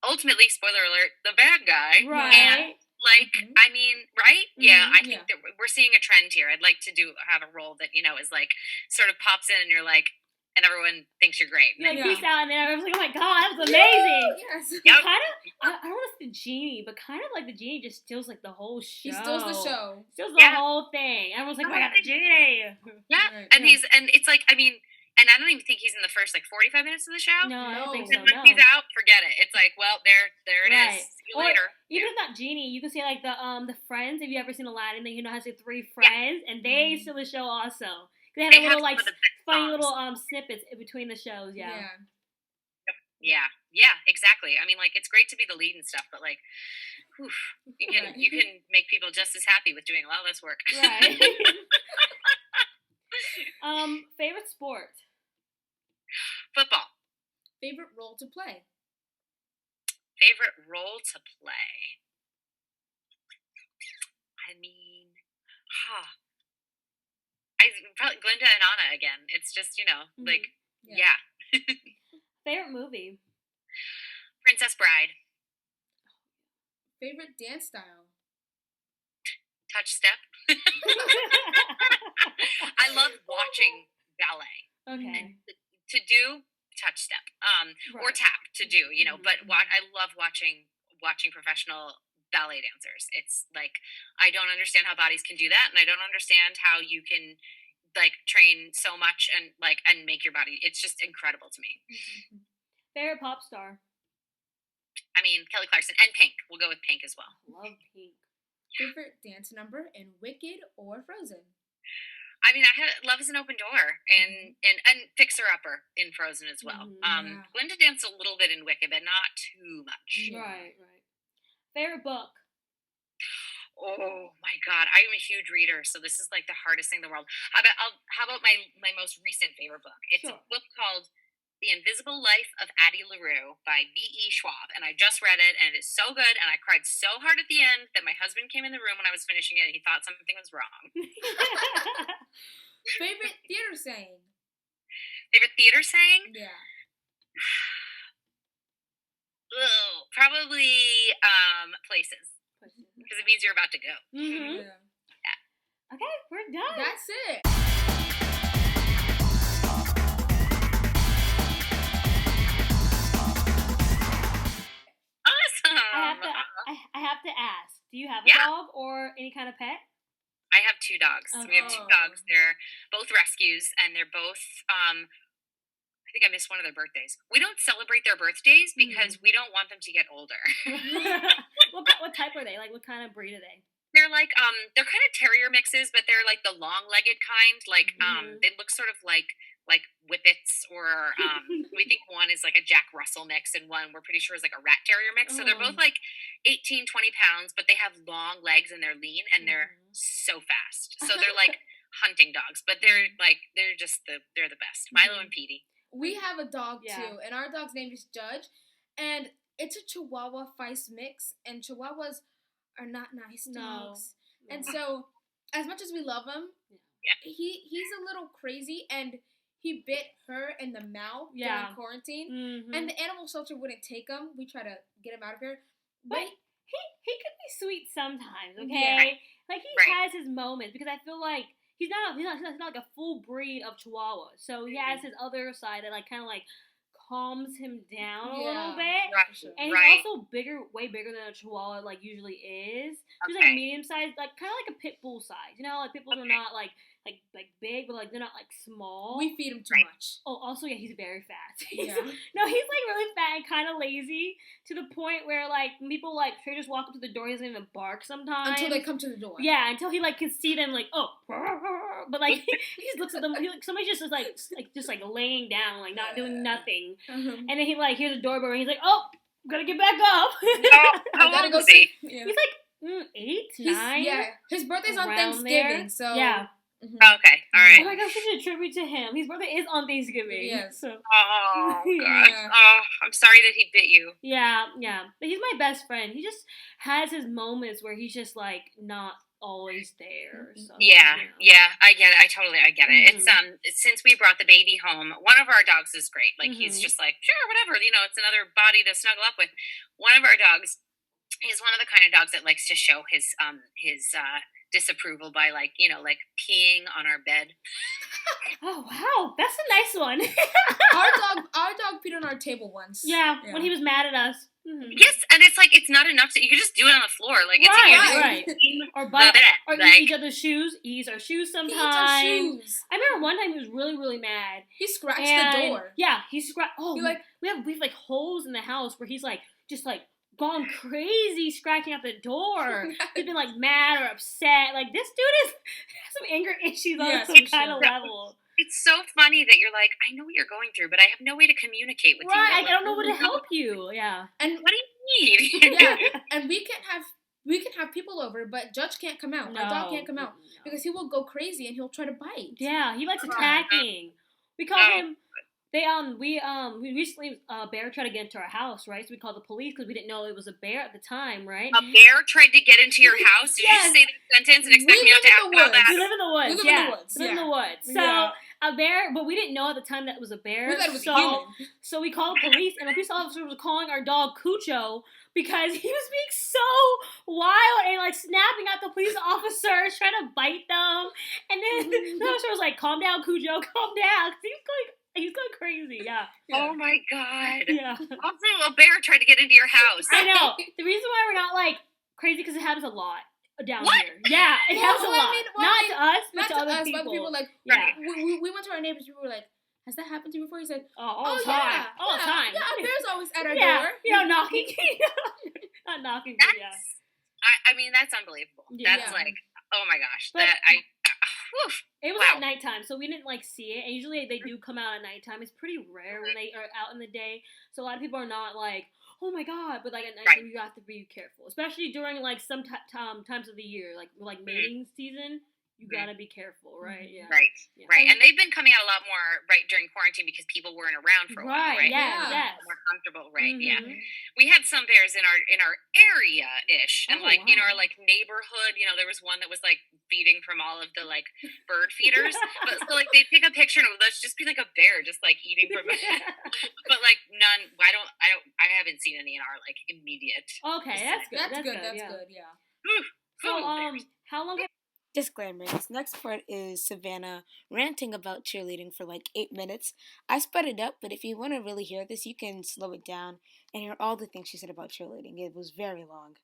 ultimately, spoiler alert, the bad guy, right? And like, I mean, right? Yeah, I think that we're seeing a trend here. I'd like to have a role that is like sort of pops in, and you're like, and everyone thinks you're great. You're like, peace out, and then everyone's like, oh my god, that was amazing. Yes. Yep. Kind of, I don't want to say the genie, but kind of like the genie just steals like the whole show. He steals the show. Steals the whole thing. Everyone's like, oh my god, the genie. Yeah, Right, and it's like, I mean, and I don't even think he's in the first like 45 minutes of the show. No, I don't think And so. once he's out, forget it. It's like, well, there it is. See you later. Even if not genie, you can see like the friends. Have you ever seen Aladdin? That has the 3 friends, and they steal the show also. They have little like funny little snippets in between the shows. Yeah. Yeah, exactly. I mean, like, it's great to be the lead and stuff, but like, you can make people just as happy with doing a lot less work. Right. Favorite sport. Football. Favorite role to play. Favorite role to play. I mean, I probably Glinda and Anna again. It's just like yeah. Favorite movie. Princess Bride. Favorite dance style. Touch step. I love watching ballet. Okay. And to do touch step, or tap to do, but I love watching professional ballet dancers. It's like, I don't understand how bodies can do that, and I don't understand how you can like train so much and make your body. It's just incredible to me. Favorite pop star. I mean, Kelly Clarkson and Pink. We'll go with Pink as well. Love Pink. Favorite dance number in Wicked or Frozen. I mean, Love is an Open Door and Fixer Upper in Frozen as well. Mhm. Glinda danced a little bit in Wicked, but not too much. Yeah. Right. Favorite book? Oh my God, I am a huge reader, so this is like the hardest thing in the world. How about my most recent favorite book? It's Sure. a book called The Invisible Life of Addie LaRue by V.E. Schwab, and I just read it, and it is so good, and I cried so hard at the end that my husband came in the room when I was finishing it, and he thought something was wrong. Favorite theater saying? Favorite theater saying? Yeah. Ugh, probably Places, because it means you're about to go. Mm-hmm. Yeah. Okay, we're done. That's it. Awesome. I have to ask. Do you have a Yeah. dog or any kind of pet? I have 2 dogs. We have 2 Oh. dogs. They're both rescues, and they're both. I think I missed one of their birthdays. We don't celebrate their birthdays because we don't want them to get older. What type are they? Like, what kind of breed are they? They're like they're kind of terrier mixes, but they're like the long-legged kind. Like they look sort of like whippets, or we think one is like a Jack Russell mix, and one we're pretty sure is like a rat terrier mix. So they're both like 18, 20 pounds, but they have long legs and they're lean and they're so fast. So they're like hunting dogs, but they're the best. Milo and Petey. We have a dog Yeah. too, and our dog's name is Judge, and it's a Chihuahua Feist mix, and Chihuahuas are not nice dogs. And so, as much as we love him, he's a little crazy, and he bit her in the mouth during quarantine, and the animal shelter wouldn't take him. We try to get him out of here, but he could be sweet sometimes. Okay, Yeah. like he has his moments, because I feel like he's not like a full breed of Chihuahua, so he has his other side that like kind of like calms him down a little bit. And he's also way bigger than a Chihuahua like usually is. He's like medium sized, like kind of like a pit bull size. You know, like pit bulls are not like big, but like they're not like small. We feed him too much. Oh, also he's very fat. Yeah. No, he's like really fat and kind of lazy to the point where like when people like strangers walk up to the door, he doesn't even bark sometimes Until they come to the door. Yeah, until he like can see them like but like he just looks at them. He, like, somebody just is like laying down, like not doing nothing, and then he like hears a doorbell and he's like, oh, gotta get back up. How gotta old go is he? Yeah. He's like 8, 9. Yeah, his birthday's on around Thanksgiving, there. so Yeah. Okay, all right. Oh my gosh, such a tribute to him. His birthday is on Thanksgiving. Yes. So. Oh gosh. Yeah. Oh, I'm sorry that he bit you. Yeah. But he's my best friend. He just has his moments where he's just like not always there. So, Yeah, you know. I get it. I get it. It's since we brought the baby home, one of our dogs is great. Like he's just like, sure, whatever, it's another body to snuggle up with. One of our dogs is one of the kind of dogs that likes to show his disapproval by like peeing on our bed. Oh wow, that's a nice one. our dog peed on our table once. Yeah, when he was mad at us. Yes, and it's like it's not enough you can just do it on the floor. Like it's right. Or eat each other's shoes. He eats our shoes sometimes. I remember one time he was really, really mad. He scratched the door. Yeah, he scratched. Oh, we have like holes in the house where he's like just like gone crazy scratching at the door. He's been like mad or upset. Like this dude has some anger issues on some kind of level. It's so funny that you're like, I know what you're going through, but I have no way to communicate with you. Right, I don't know what to help you. Yeah. And what do you need? Yeah, and we can have people over, but Judge can't come out. Our dog can't come out because he will go crazy and he'll try to bite. Yeah, he likes attacking. We call him. We recently a bear tried to get into our house, right? So we called the police because we didn't know it was a bear at the time, right? A bear tried to get into your house? Did you just say that sentence and expect me not to ask about that? We live in the woods. We live in the woods. So a bear, but we didn't know at the time that it was a bear. We thought it was a human. So we called the police, and the police officer was calling our dog Cucho because he was being so wild and like snapping at the police officers, trying to bite them. And then the officer was like, "Calm down, Cujo, calm down." He's going crazy, yeah. Oh my god. Yeah. Also, a bear tried to get into your house. I know. The reason why we're not like crazy because it happens a lot down here. Yeah, it happens a lot. Not to us, but to other people. But people like, yeah. We went to our neighbors. People were like, "Has that happened to you before?" He said, all the time. All the time. Yeah, a bear's always at our door. Knocking. Not knocking, but yeah. I mean, that's unbelievable. That's like, oh my gosh. It was Wow. at nighttime, so we didn't like see it. And usually they do come out at nighttime. It's pretty rare when they are out in the day. So a lot of people are not like, oh my god, but like at nighttime you have to be careful, especially during like some times of the year, like mating season. You gotta be careful, right? Yeah. Right. Yeah. Right. And they've been coming out a lot more during quarantine because people weren't around for a while, right? Yeah. More comfortable, right? Mm-hmm. Yeah. We had some bears in our area ish, and in our like neighborhood. There was one that was like feeding from all of the like bird feeders, but so like they'd pick a picture and let's just be like a bear just like eating from it. But like none. I haven't seen any in our like immediate. Okay, that's good. That's good. Yeah. So how long have Disclaimer, this next part is Savannah ranting about cheerleading for like 8 minutes. I sped it up, but if you want to really hear this, you can slow it down and hear all the things she said about cheerleading. It was very long,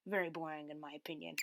very boring in my opinion.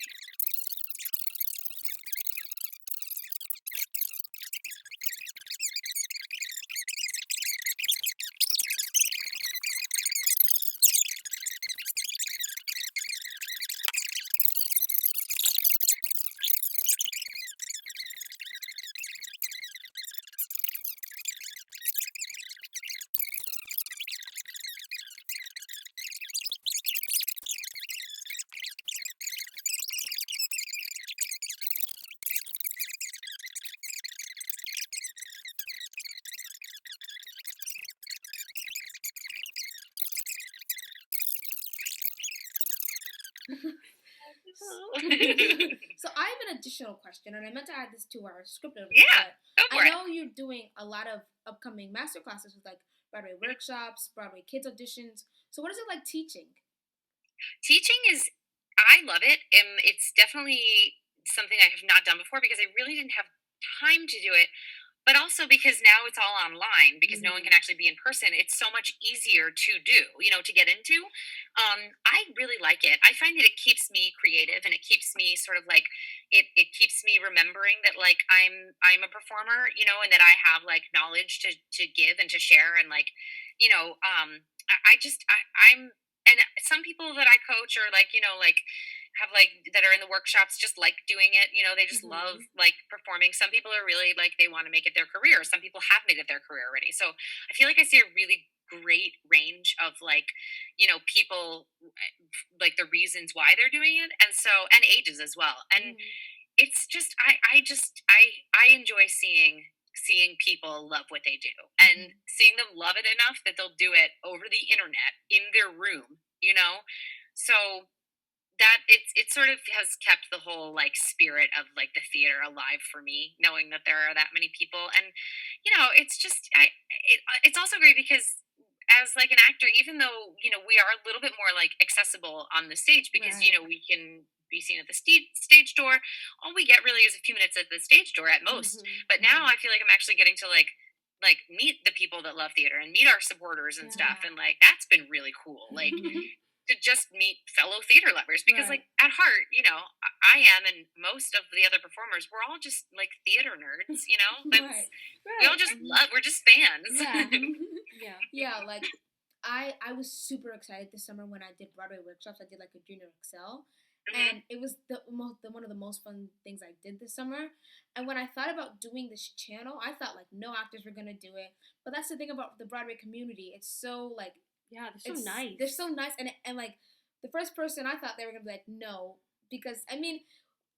So I have an additional question, and I meant to add this to our script. Yeah, but I know you're doing a lot of upcoming master classes with like Broadway workshops, Broadway kids auditions. So what is it like teaching? Teaching I love it. It's definitely something I have not done before because I really didn't have time to do it. But also because now it's all online because no one can actually be in person. It's so much easier to do, to get into. I really like it. I find that it keeps me creative and it keeps me sort of like it keeps me remembering that like I'm a performer, and that I have like knowledge to give and to share and like, I'm and some people that I coach are like, like have like that are in the workshops just like doing it, they just love like performing. Some people are really like they want to make it their career. Some people have made it their career already. So I feel like I see a really great range of like, people like the reasons why they're doing it and ages as well. And it's just I enjoy seeing people love what they do and seeing them love it enough that they'll do it over the internet in their room, so that it sort of has kept the whole like spirit of like the theater alive for me, knowing that there are that many people. And it's just it's also great because as like an actor, even though we are a little bit more like accessible on the stage because we can be seen at the stage door. All we get really is a few minutes at the stage door at most. But now I feel like I'm actually getting to like meet the people that love theater and meet our supporters and stuff, and like that's been really cool. Like to just meet fellow theater lovers because like at heart, I am and most of the other performers, we're all just like theater nerds, that's we all just love, we're just fans. Yeah, like I was super excited this summer when I did Broadway workshops. I did like a junior excel, and it was one of the most fun things I did this summer. And when I thought about doing this channel, I thought like no actors were gonna do it. But that's the thing about the Broadway community. It's so like they're so nice. They're so nice, and like the first person I thought they were gonna be like no, because I mean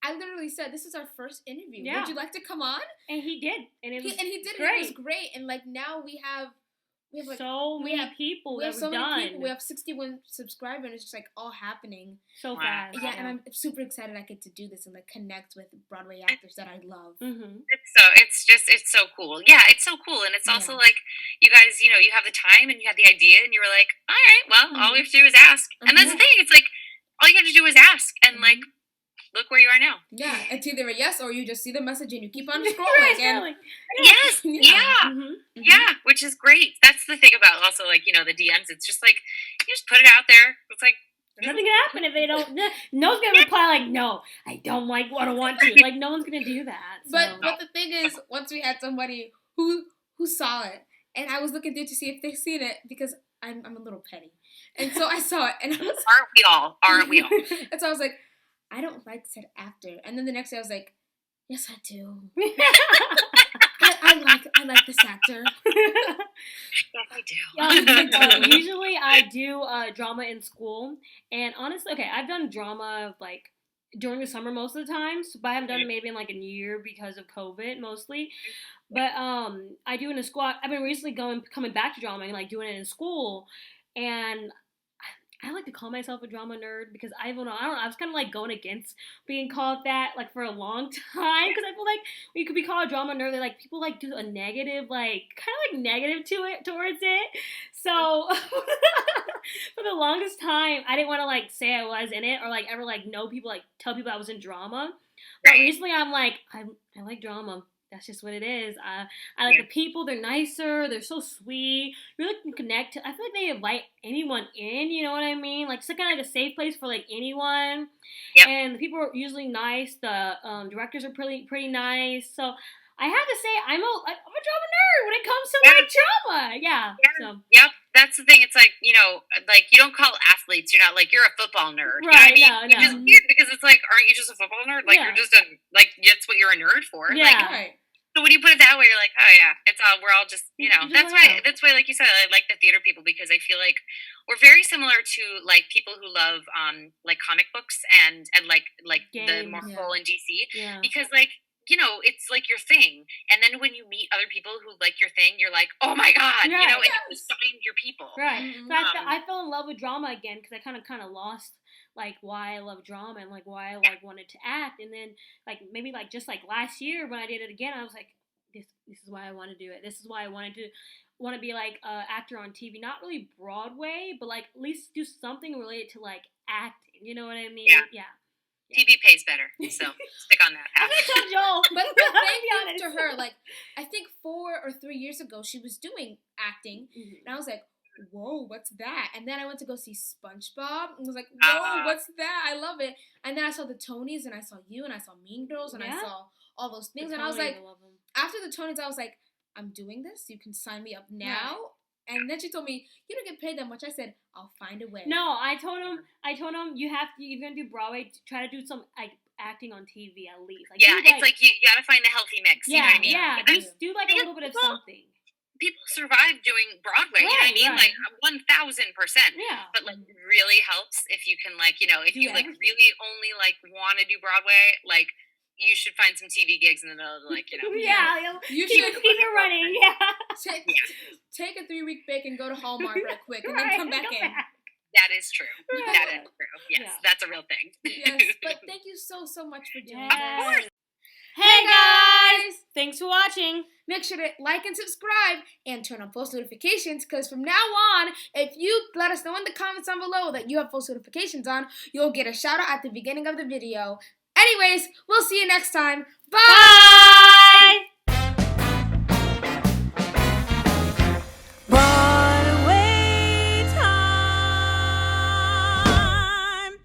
I literally said this is our first interview. Would you like to come on? And he did, and he did. Great. It was great, and like now we have like so many people. We have so many people. We have 61 subscribers. It's just like all happening so fast. Yeah, and I'm super excited I get to do this and like connect with Broadway actors that I love. It's so cool. Yeah, it's so cool, and it's also like you guys, you have the time and you had the idea, and you were like, all right, well, all we have to do is ask, and that's the thing. It's like all you have to do is ask, and like look where you are now. Yeah, it's either a yes or you just see the message and you keep on scrolling. Yeah, which is great. That's the thing about also like the DMs. It's just like you just put it out there. It's like nothing can happen if they don't. No one's gonna reply like, no, I don't like what I want to. Like no one's gonna do that. So. But the thing is, once we had somebody who saw it, and I was looking through to see if they've seen it because I'm a little petty, and so I saw it, and I was Aren't we all? And so I was like, I don't like said actor. And then the next day I was like, Yes, I do. I like this actor. Yes, I do. Usually I do drama in school, and honestly, okay, I've done drama like during the summer most of the time, but I haven't done it maybe in like a year because of COVID mostly. But I do it in school. I've been recently coming back to drama and like doing it in school, and I like to call myself a drama nerd because I don't know. I was kind of like going against being called that like for a long time because I feel like when you could be called a drama nerd, they like people like do a negative like kind of like negative to it towards it. So for the longest time, I didn't want to like say I was in it or like ever like know people like tell people I was in drama. But recently, I'm like I like drama. That's just what it is. I like the people. They're nicer. They're so sweet. You really can connect. I feel like they invite anyone in. You know what I mean? Like it's kind of like a safe place for like anyone. Yep. And the people are usually nice. The directors are pretty nice. So I have to say I'm a drama nerd when it comes to like drama. Yeah. So. Yep. That's the thing. It's like, you know, like you don't call athletes. You're not like you're a football nerd. Right. You know what I mean? No. It's just weird because it's like, aren't you just a football nerd? Like you're just that's what you're a nerd for. Yeah. Like, Right. so when you put it that way, you're like, oh yeah, we're all just, you know, that's why, like you said, I like the theater people because I feel like we're very similar to like people who love like comic books and like Games, the Marvel and DC Yeah. because like, you know, it's like your thing. And then when you meet other people who like your thing, you're like, oh my God, you know, and you find your people. Right. So I fell in love with drama again because I kind of lost like why I love drama and like why I like wanted to act, and then like maybe like just like last year when I did it again, I was like, this is why I want to do it. This is why I want to be like an actor on TV, not really Broadway, but like at least do something related to like acting. You know what I mean? Yeah. TV pays better, so stick on that path. I'm gonna tell Joel, but thank you to her. Like I think 4 or 3 years ago, she was doing acting, and I was like, whoa, what's that? And then I went to go see SpongeBob and was like, whoa, what's that? I love it. And then I saw the Tonys and I saw you and I saw Mean Girls and I saw all those things. And I was like, after the Tonys, I was like, I'm doing this. You can sign me up now. Right. And then she told me, you don't get paid that much. I said, I'll find a way. No, I told him you have to, you're going to do Broadway, try to do some like acting on TV at least. Like, it's like you got to find a healthy mix. You know what I mean? Yeah, just do like a little bit of something. People survive doing Broadway, you know what I mean? Like 1,000%. Yeah. But like really helps if you can like, you know, if you like really only like want to do Broadway, like you should find some TV gigs in the middle of like, you know. You should keep it running. Yeah. Take a 3-week break and go to Hallmark real quick and then come back in. That is true. Right. That is true. Yes, that's a real thing. Yes, but thank you so much for doing this. Hey guys! Thanks for watching. Make sure to like and subscribe and turn on post notifications because from now on, if you let us know in the comments down below that you have post notifications on, you'll get a shout out at the beginning of the video. Anyways, we'll see you next time. Bye!